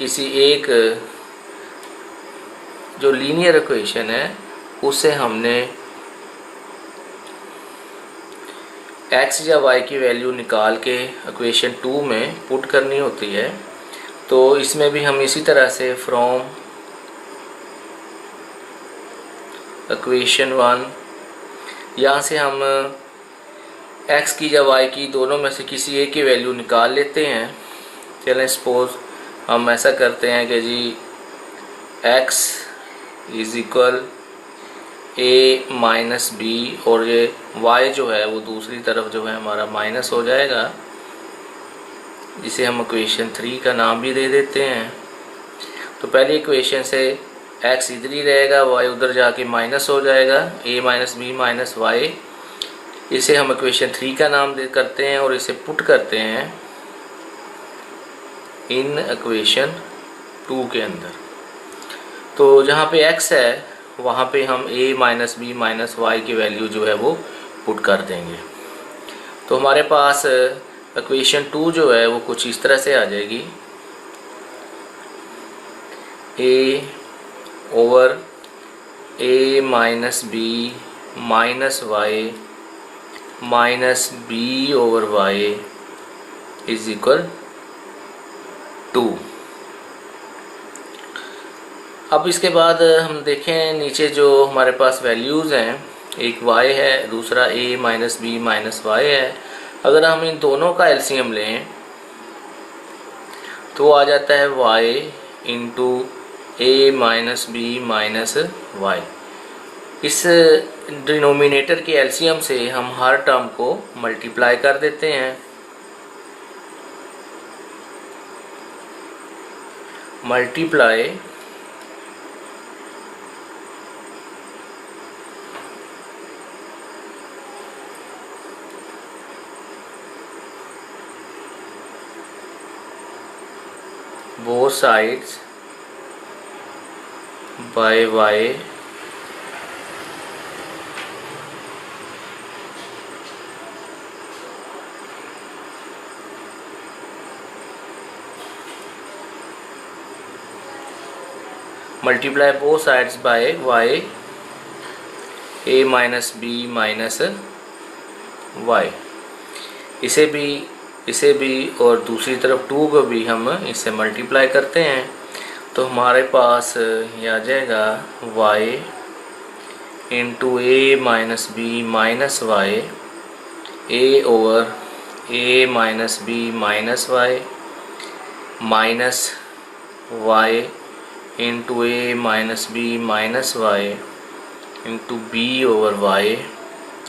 किसी एक जो लीनियर इक्वेशन है उसे हमने x या y की वैल्यू निकाल के इक्वेशन 2 में पुट करनी होती है। तो इसमें भी हम इसी तरह से फ्रॉम इक्वेशन 1 यहाँ से हम x की या y की दोनों में से किसी एक की वैल्यू निकाल लेते हैं। चलें सपोज हम ऐसा करते हैं कि जी x is equal a minus b और ये y जो है वो दूसरी तरफ जो है हमारा माइनस हो जाएगा, जिसे हम इक्वेशन 3 का नाम भी दे देते हैं। तो पहली इक्वेशन से x इधर ही रहेगा, y उधर जाके माइनस हो जाएगा, a minus b minus y। इसे हम इक्वेशन 3 का नाम दे करते हैं और इसे पुट करते हैं इन इक्वेशन 2 के अंदर। तो जहाँ पे x है वहाँ पे हम a minus b minus y की वैल्यू जो है वो पुट कर देंगे। तो हमारे पास इक्वेशन 2 जो है वो कुछ इस तरह से आ जाएगी, a over a minus b minus y minus b over y is equal 2। अब इसके बाद हम देखें नीचे जो हमारे पास वैल्यूज़ हैं, एक y है, दूसरा a minus b minus y है। अगर हम इन दोनों का एलसीएम लें तो आ जाता है y into a minus b minus y. इस डिनोमिनेटर के एलसीएम से हम हर टर्म को मल्टीप्लाई कर देते हैं। Multiply both sides by y multiply both sides by y a minus b minus y. इसे भी और दूसरी तरफ 2 को भी हम इससे मल्टीप्लाई करते हैं। तो हमारे पास ये आ जाएगा y into a minus b minus y, a over a minus b minus y minus y into a minus b minus y into b over y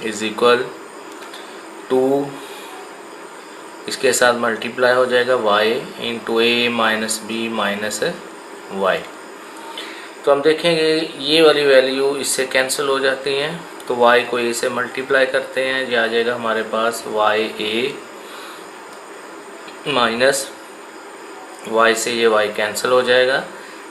is equal 2। इसके साथ मल्टीप्लाई हो जाएगा y into a minus b minus y. तो हम देखेंगे ये वाली value इससे कैंसिल हो जाती हैं। तो y को a से मल्टीप्लाई करते हैं, ये आ जाएगा हमारे पास y a माइनस y से ये y कैंसिल हो जाएगा।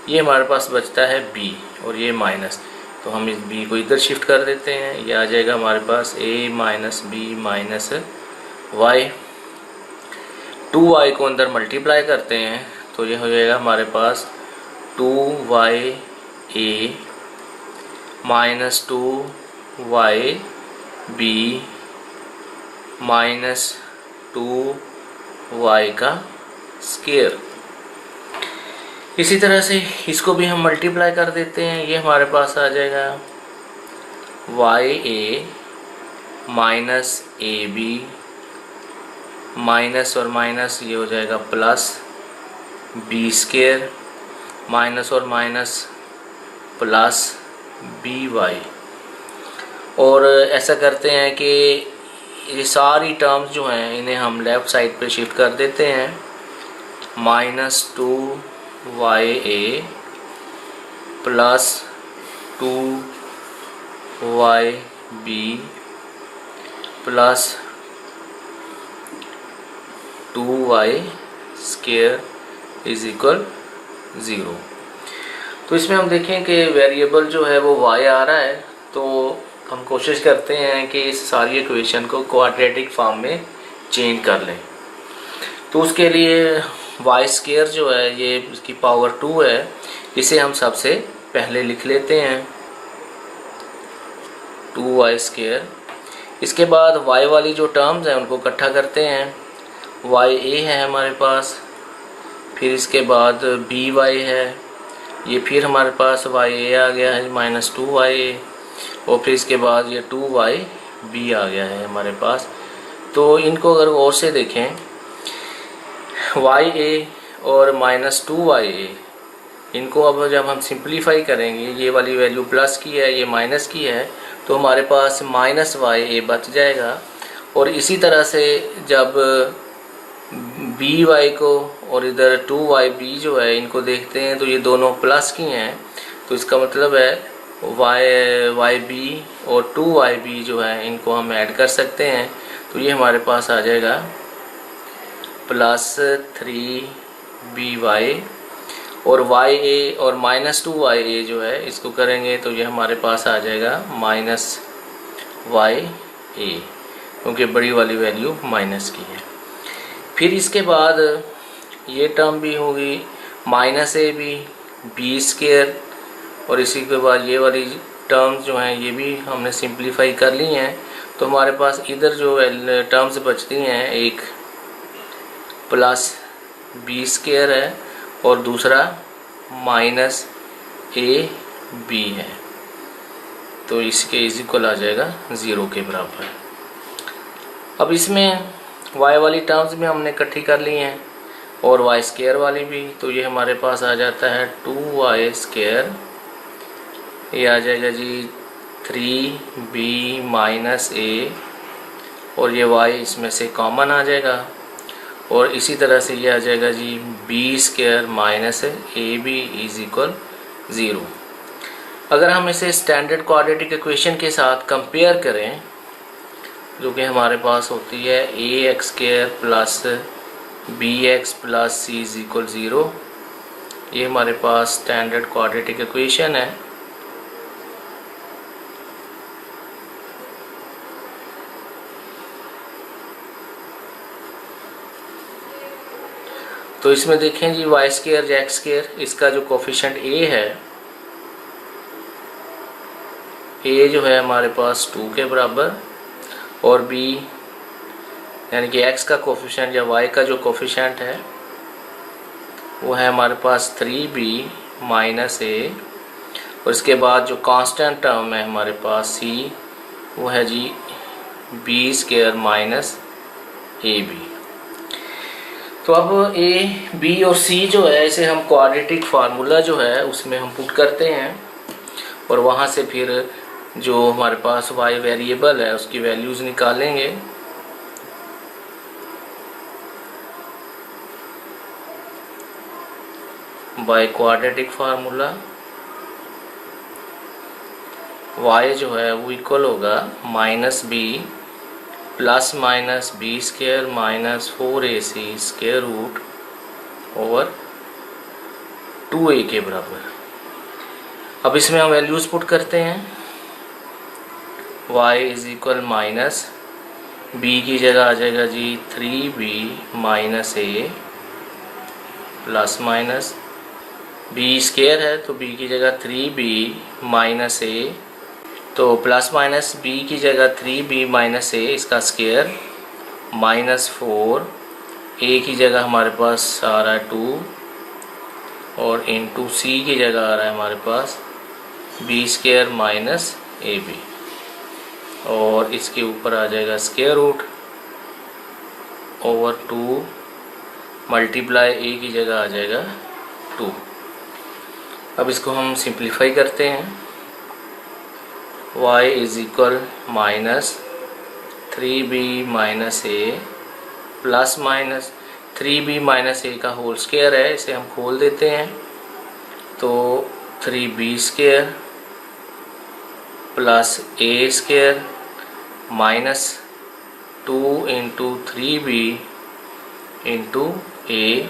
ये हमारे पास बचता है b और ये माइनस, तो हम इस b को इधर शिफ्ट कर देते हैं। ये आ जाएगा हमारे पास a minus b minus y. 2y को अंदर मल्टीप्लाई करते हैं तो ये हो जाएगा हमारे पास 2y a minus 2y b minus 2y का स्क्वायर। इसी तरह से इसको भी हम मल्टीप्लाई कर देते हैं। ये हमारे पास आ जाएगा y a minus a b minus और माइनस ये हो जाएगा प्लस बी स्क्वायर माइनस और माइनस प्लस बी वाई। और ऐसा करते हैं कि ये सारी टर्म्स जो हैं इन्हें हम लेफ़्ट साइड पे शिफ्ट कर देते हैं। Minus 2y plus 2y plus 2y square is equal 0। तो इसमें हम देखें कि वेरिएबल जो है वो y आ रहा है, तो हम कोशिश करते हैं कि इस सारी इक्वेशन को क्वाड्रेटिक फॉर्म में चेंज कर लें। तो उसके लिए वाई स्केयर जो है ये इसकी पावर 2 है, इसे हम सबसे पहले लिख लेते हैं 2y स्केयर। इसके बाद y वाली जो टर्म्स हैं उनको इकट्ठा करते हैं। y a है हमारे पास, फिर इसके बाद by है, ये फिर हमारे पास y a आ गया है माइनस 2y, और फिर इसके बाद ये 2y b आ गया है हमारे पास। तो इनको अगर और से देखें, y a और माइनस 2y a, इनको अब जब हम सिंप्लीफाई करेंगे, ये वाली वैल्यू प्लस की है, ये माइनस की है, तो हमारे पास माइनस वाई ए बच जाएगा। और इसी तरह से जब बी वाई को और इधर 2yb जो है इनको देखते हैं तो ये दोनों प्लस की हैं, तो इसका मतलब है वाई बी और 2yb जो है इनको हम ऐड कर सकते हैं। तो ये हमारे पास आ जाएगा प्लस 3by, और वाई ए और माइनस 2y जो है इसको करेंगे तो ये हमारे पास आ जाएगा माइनस वाई ए, क्योंकि बड़ी वाली वैल्यू माइनस की है। फिर इसके बाद ये टर्म भी होगी माइनस ए बी स्केयर, और इसी के बाद ये वाली टर्म्स जो हैं ये भी हमने सिंप्लीफाई कर ली हैं। तो हमारे पास इधर जो टर्म्स बचती हैं, एक प्लस बी स्केयर है और दूसरा माइनस ए बी है, तो इसके इज इक्वल आ जाएगा 0 के बराबर। अब इसमें y वाली टर्म्स भी हमने इकट्ठी कर ली हैं और y स्केयर वाली भी, तो ये हमारे पास आ जाता है 2y स्केयर, ये आ जाएगा जी 3b माइनस ए, और ये y इसमें से कॉमन आ जाएगा, और इसी तरह से ये आ जाएगा जी b square minus a b is equal 0। अगर हम इसे स्टैंडर्ड क्वाड्रेटिक इक्वेशन के साथ कंपेयर करें, जो कि हमारे पास होती है a x square plus b x plus c is equal 0, ये हमारे पास स्टैंडर्ड क्वाड्रेटिक इक्वेशन है। तो इसमें देखें जी वाई स्केयर एक्स स्केयर, इसका जो कोफिशिएंट ए है, ए जो है हमारे पास 2 के बराबर, और बी यानी कि एक्स का कोफिशिएंट या वाई का जो कोफिशिएंट है वो है हमारे पास 3b माइनस ए, और इसके बाद जो कांस्टेंट टर्म है हमारे पास सी, वो है जी b square minus a b. तो अब ए बी और सी जो है इसे हम क्वाड्रेटिक फार्मूला जो है उसमें हम पुट करते हैं, और वहाँ से फिर जो हमारे पास वाई वेरिएबल है उसकी वैल्यूज़ निकालेंगे। बाय क्वाड्रेटिक फार्मूला y जो है वो इक्वल होगा minus b plus minus b square minus 4ac square root over 2a के बराबर। अब इसमें हम वैल्यूज पुट करते हैं, y is equal minus b की जगह आ जाएगा जी 3b minus a plus minus b square है तो b की जगह 3b माइनस ए, तो प्लस माइनस बी की जगह 3b माइनस ए इसका स्केयर माइनस 4, ए की जगह हमारे पास आ रहा है 2 और इंटू सी की जगह आ रहा है हमारे पास b square minus a b, और इसके ऊपर आ जाएगा square root over 2 multiply a की जगह आ जाएगा 2। अब इसको हम सिंप्लीफाई करते हैं, y is equal minus 3b minus a plus minus 3b minus a का होल स्क्वायर है, इसे हम खोल देते हैं तो 3b square plus a square minus 2 into 3b into a,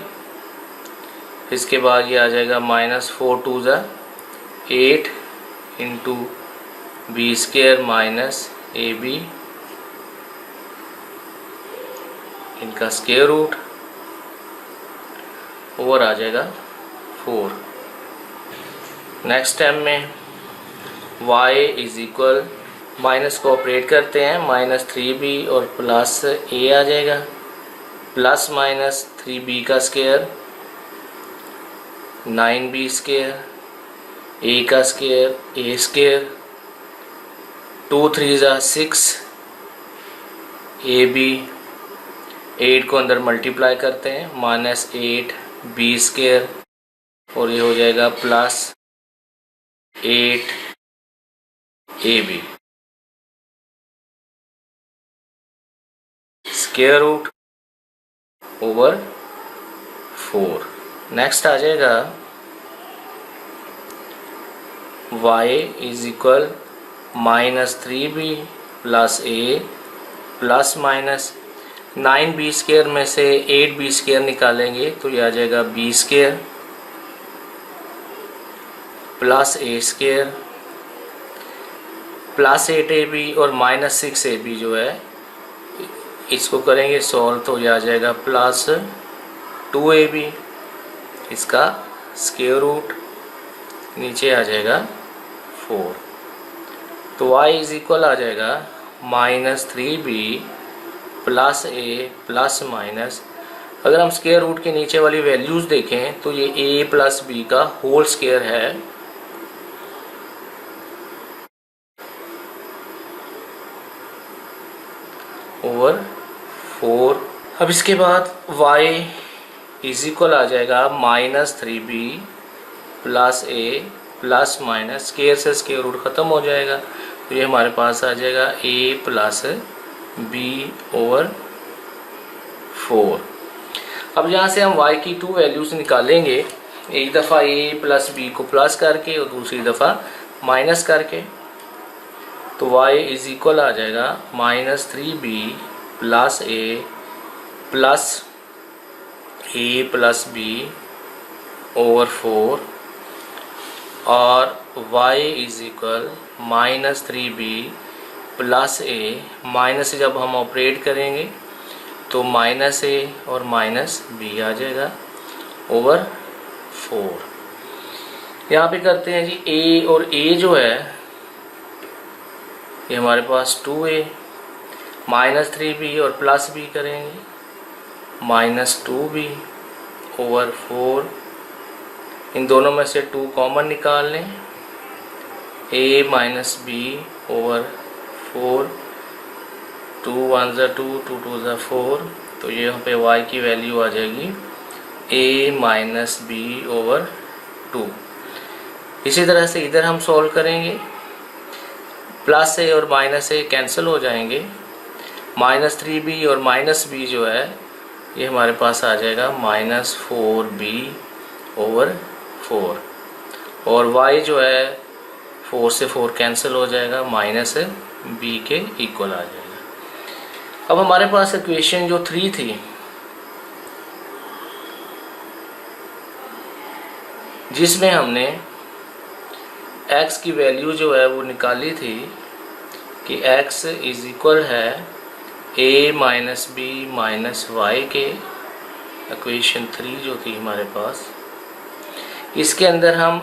इसके बाद ये आ जाएगा माइनस 4 2 ज़ा 8 into b square minus a b, इनका स्क्वायर रूट ओवर आ जाएगा 4। नेक्स्ट स्टेप में y इज इक्वल, माइनस को ऑपरेट करते हैं, -3b और प्लस a आ जाएगा, प्लस माइनस 3b का स्क्वायर 9b स्क्वायर, a का स्क्वायर a स्क्वायर, 2 3 6 ab, 8 को अंदर मल्टीप्लाई करते हैं, -8 b स्क्वायर, और ये हो जाएगा plus 8 ab square root over 4। Next आ जाएगा y is equal -3b plus a plus minus 9b square में से 8b स्क्वायर निकालेंगे तो ये आ जाएगा b square plus a square plus 8ab और -6ab जो है इसको करेंगे सॉल्व तो ये आ जाएगा प्लस 2ab, इसका स्क्वायर रूट नीचे आ जाएगा 4। तो y इज इक्वल आ जाएगा -3b plus a plus minus, अगर हम स्क्वायर रूट के नीचे वाली वैल्यूज देखें तो ये a प्लस b का होल स्क्वायर है, ओवर 4। अब इसके बाद y इज इक्वल आ जाएगा -3b plus a plus minus, square से स्क्वायर रूट ख़त्म हो जाएगा तो ये हमारे पास आ जाएगा a प्लस b ओवर 4। अब यहाँ से हम y की 2 वैल्यूज निकालेंगे, एक दफ़ा a प्लस b को प्लस करके और दूसरी दफ़ा माइनस करके। तो y इज इक्वल आ जाएगा -3b plus a plus b over 4 और y is equal -3b plus a, minus से जब हम ऑपरेट करेंगे तो -a और -b आ जाएगा ओवर 4। यहाँ पे करते हैं जी a और a जो है ये हमारे पास 2a, -3b और प्लस b करेंगे -2b ओवर 4, इन दोनों में से 2 कॉमन निकाल लें, a माइनस b ओवर 4, 2 1 2 2 2 4, तो ये यहाँ पे y की वैल्यू आ जाएगी a माइनस b ओवर 2। इसी तरह से इधर हम सॉल्व करेंगे, प्लस a और माइनस a कैंसिल हो जाएंगे, -3b और -b जो है ये हमारे पास आ जाएगा -4b ओवर 4, और y जो है 4 से 4 कैंसिल हो जाएगा, -b के इक्वल आ जाएगा। अब हमारे पास इक्वेशन जो 3 थी, जिसमें हमने x की वैल्यू जो है वो निकाली थी कि x इज इक्वल है a minus b minus y के, इक्वेशन 3 जो थी हमारे पास, इसके अंदर हम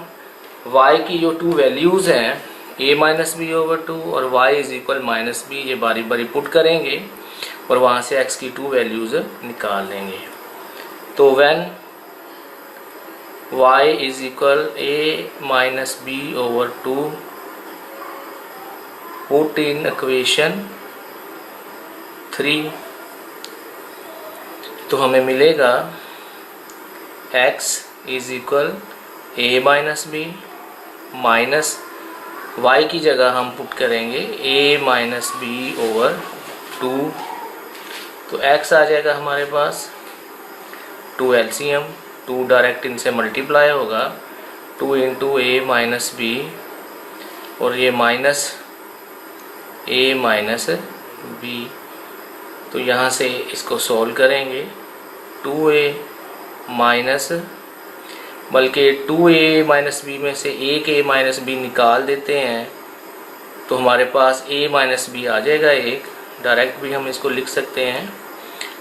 y की जो 2 वैल्यूज़ हैं a माइनस बी ओवर 2 और y इज इक्वल -b, ये बारी बारी पुट करेंगे और वहाँ से x की 2 वैल्यूज़ निकाल लेंगे। तो when y is equal a minus b over 2 put in equation 3, तो हमें मिलेगा x is equal a minus b minus y की जगह हम पुट करेंगे a माइनस बी ओवर 2, तो x आ जाएगा हमारे पास 2 LCM, 2 डायरेक्ट इनसे मल्टीप्लाई होगा, 2 इंटू a माइनस बी और ये माइनस a माइनस बी, तो यहाँ से इसको सॉल्व करेंगे 2a माइनस, बल्कि 2a माइनस बी में से एक a माइनस बी निकाल देते हैं तो हमारे पास a माइनस बी आ जाएगा एक, डायरेक्ट भी हम इसको लिख सकते हैं,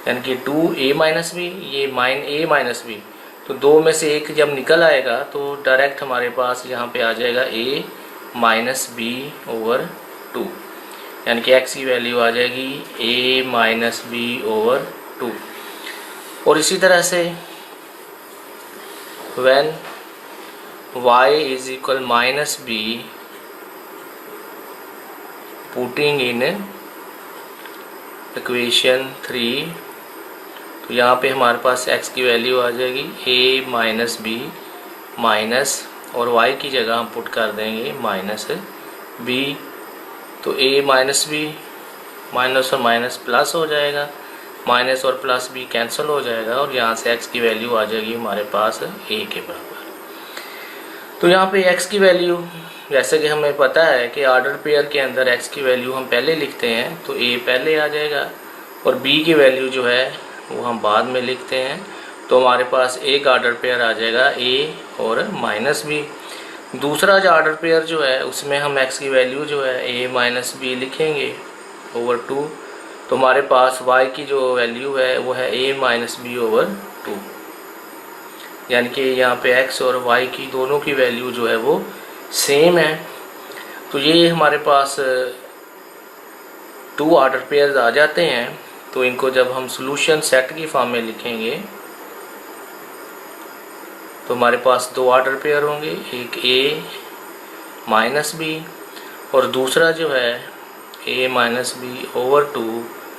यानी कि 2a माइनस बी, ये a माइनस बी, तो दो में से एक जब निकल आएगा तो डायरेक्ट हमारे पास यहाँ पे आ जाएगा a माइनस बी ओवर 2, यानी कि x की वैल्यू आ जाएगी a माइनस बी ओवर 2। और इसी तरह से when y is equal minus b, putting in equation 3, तो यहाँ पे हमारे पास x की वैल्यू आ जाएगी a माइनस बी माइनस, और y की जगह हम पुट कर देंगे माइनस b। तो a माइनस बी, माइनस और माइनस प्लस हो जाएगा, माइनस और प्लस b कैंसिल हो जाएगा, और यहाँ से x की वैल्यू आ जाएगी हमारे पास a के बराबर। तो यहाँ पे x की वैल्यू, जैसे कि हमें पता है कि ऑर्डर पेयर के अंदर x की वैल्यू हम पहले लिखते हैं, तो a पहले आ जाएगा और b की वैल्यू जो है वो हम बाद में लिखते हैं। तो हमारे पास एक ऑर्डर पेयर आ जाएगा a और माइनस b। दूसरा जो ऑर्डर पेयर जो है उसमें हम x की वैल्यू जो है a माइनस बी लिखेंगे ओवर 2। तो हमारे पास y की जो वैल्यू है वो है a माइनस बी ओवर 2, यानी कि यहाँ पे x और y की दोनों की वैल्यू जो है वो सेम है। तो ये हमारे पास 2 ऑर्डर पेयर्स आ जाते हैं। तो इनको जब हम सॉल्यूशन सेट की फॉर्म में लिखेंगे तो हमारे पास 2 ऑर्डर पेयर होंगे, एक a माइनस बी और दूसरा जो है a माइनस बी ओवर 2